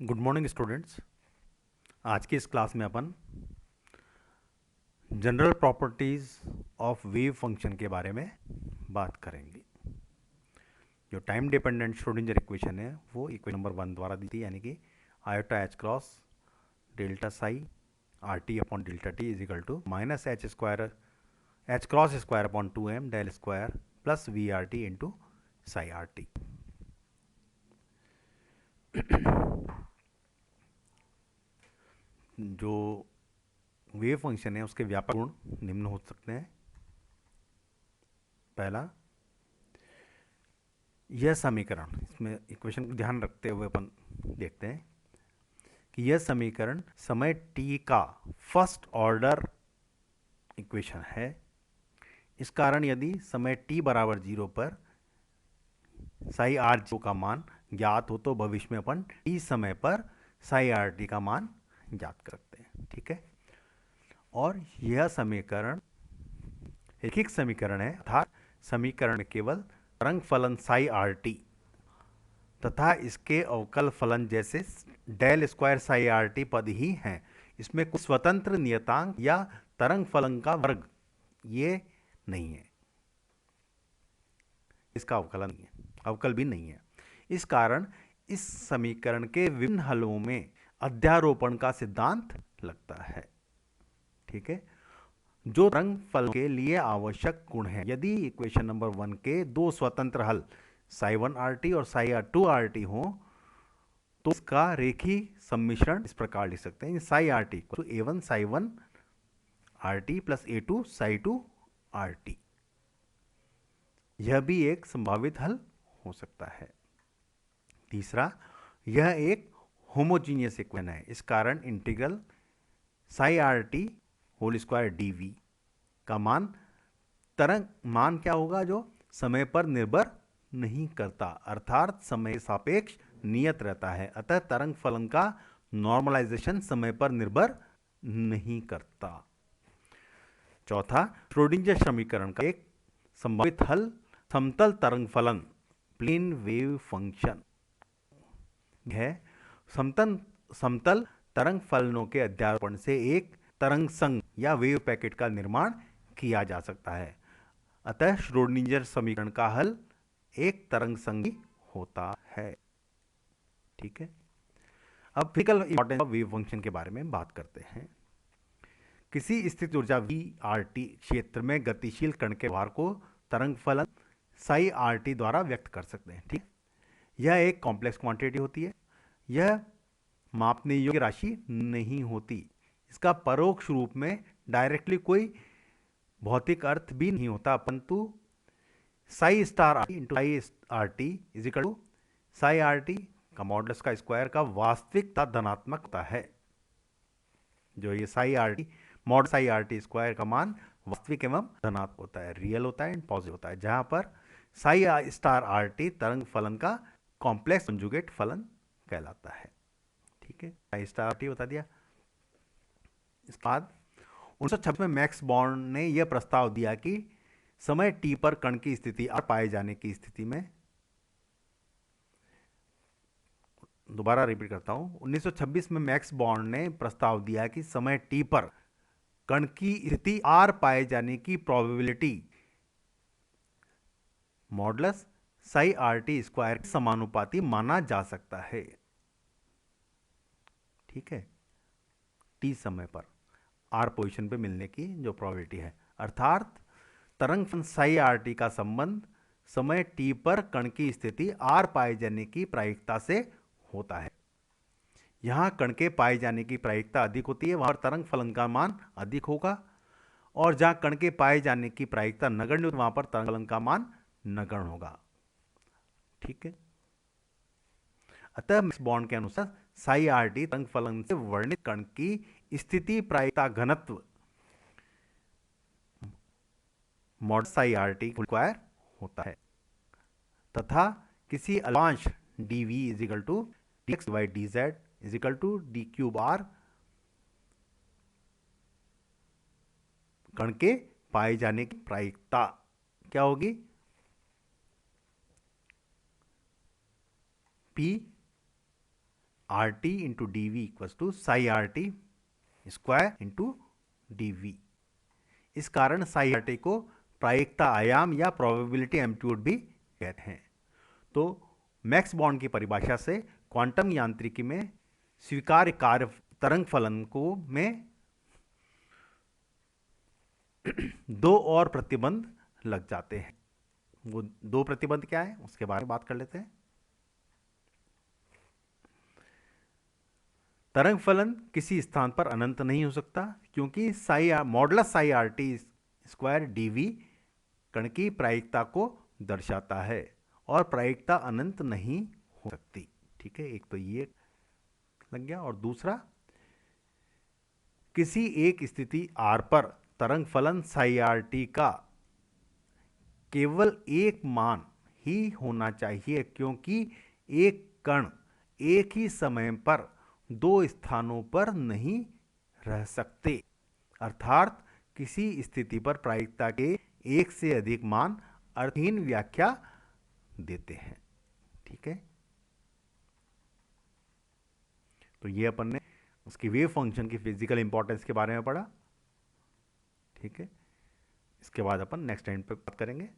Good morning students. आज की इस क्लास में अपन general properties of wave function के बारे में बात करेंगे। जो टाइम डिपेंडेंट श्रोडिंगर इक्वेशन है वो इक्वेशन नंबर 1 द्वारा दी थी, यानी कि iota H cross delta psi are T upon delta T is equal to minus H square H cross square upon 2m del square plus V R T into psi are T. जो wave function है उसके व्यापक गुण निम्न हो सकते हैं। पहला, यह समीकरण, इसमें इक्वेशन को ध्यान रखते हुए अपन देखते हैं कि यह समीकरण समय t का फर्स्ट ऑर्डर इक्वेशन है। इस कारण यदि समय t बराबर 0 पर साई आर जीरो का मान ज्ञात हो तो भविष्य में अपन t समय पर साई आर टी का मान ज्ञात कर सकते हैं। ठीक है, और यह समीकरण रैखिक समीकरण है, अर्थात समीकरण में केवल तरंग फलन साई आर टी तथा इसके अवकल फलन जैसे del square psi are T पद ही हैं। इसमें कुछ स्वतंत्र नियतांक या तरंग फलन का वर्ग ये नहीं है, इसका अवकलन नहीं है, अवकल भी नहीं है। इस कारण इस समीकरण के विभिन्न हलों में अध्यारोपण का सिद्धांत लगता है। ठीक है, जो तरंग फल के लिए आवश्यक गुण है। यदि इक्वेशन नंबर 1 के दो स्वतंत्र हल साई 1 आर टी और साई 2 आर टी हो तो इसका रेखीय सम्मिश्रण इस प्रकार लिख सकते हैं, साई आर टी तो a one psi 1 r t plus a two psi 2 r t. यह भी एक संभावित हल हो सकता है। तीसरा, यह एक होमोजीनियस इक्वेशन है। इस कारण integral psi are T whole square D V का मान तरंग मान क्या होगा, जो समय पर निर्भर नहीं करता, अर्थात समय के सापेक्ष नियत रहता है। अतः तरंग फलन का नॉर्मलाइजेशन समय पर निर्भर नहीं करता। चौथा, श्रोडिंगर समीकरण का एक संभावित हल समतल तरंग फलन प्लेन वेव फंक्शन है। समतल तरंग फलनों के अध्यारोपण से एक तरंग संघ या वेव पैकेट का निर्माण किया जा सकता है। अतः श्रोडिंगर समीकरण का हल एक तरंग संघी होता है। ठीक है, अब physical importance of wave function के बारे में बात करते हैं। किसी स्थित ऊर्जा वी आर टी क्षेत्र में गतिशील कण के व्यवहार को तरंग फलन साई आर टी द्वारा व्यक्त कर सकते हैं। ठीक, यह एक कॉम्प्लेक्स क्वांटिटी होती है। यह मापने योग्य राशि नहीं होती। इसका परोक्ष रूप में डायरेक्टली कोई भौतिक अर्थ भी नहीं होता, परंतु psi star r T into psi are t is equal to psi are t का मॉडुलस का स्क्वायर का वास्तविकता धनात्मक होता है। जो ये psi are t mod psi are t square का मान वास्तविक एवं धनात्मक होता है, रियल होता है एंड पॉजिटिव होता है, जहां पर साई स्टार आर टी तरंग फलन का कॉम्प्लेक्स कंजुगेट फलन कहलाता है। ठीक है, साई स्टार आर टी बता दिया। इसके बाद 1926 में मैक्स बॉर्न ने यह प्रस्ताव दिया कि समय टी पर कण की स्थिति आर पाए जाने की स्थिति में, दोबारा रिपीट करता हूं, 1926 में मैक्स बॉर्न ने प्रस्ताव दिया कि समय टी पर कण की स्थिति आर पाए जाने की probability modulus psi are t square के समानुपाती माना जा सकता है। ठीक है, टी समय पर आर पोजीशन पे मिलने की जो प्रोबेबिलिटी है, अर्थात तरंग फलन साई आर टी का संबंध समय टी पर कण की स्थिति आर पाए जाने की प्रायिकता से होता है। यहां कण के पाए जाने की प्रायिकता अधिक होती है, वहां तरंग फलन का मान अधिक होगा, और जहां कण के पाए जाने की प्रायिकता नगण्य होती है वहां पर तरंग फलन का मान नगण्य होगा। ठीक है, अतः मैक्स बॉर्न के अनुसार साई आर टी तरंग फलन से वर्णित कण की स्थिति प्रायिकता घनत्व mod psi are t square होता है, तथा किसी अल्पांश d v is equal to d x by d z is equal to d cube r कण के पाए जाने की प्रायिकता क्या होगी, p r T into d v equals to psi are t square into d v. इस कारण साई आर टी को प्रायिकता आयाम या प्रोबेबिलिटी एम्पलीट्यूड भी कहते हैं। तो मैक्स बॉर्न की परिभाषा से क्वांटम यांत्रिकी में स्वीकार्य कार्य तरंग फलन को में दो और प्रतिबंध लग जाते हैं। वो दो प्रतिबंध क्या है उसके बारे में बात कर लेते हैं। तरंग फलन किसी स्थान पर अनंत नहीं हो सकता, क्योंकि modulus psi are t square d v कण की प्रायिकता को दर्शाता है और प्रायिकता अनंत नहीं हो सकती। ठीक है, एक तो ये लग गया। और दूसरा, किसी एक स्थिति r पर तरंग फलन साई आर टी का केवल एक मान ही होना चाहिए, क्योंकि एक कण एक ही समय पर दो स्थानों पर नहीं रह सकते। अर्थात किसी स्थिति पर प्रायिकता के एक से अधिक मान अर्थहीन व्याख्या देते हैं। ठीक है, तो ये अपन ने उसकी वेव फंक्शन की फिजिकल इंपॉर्टेंस के बारे में पढ़ा। ठीक है, इसके बाद अपन नेक्स्ट टाइम पे बात करेंगे।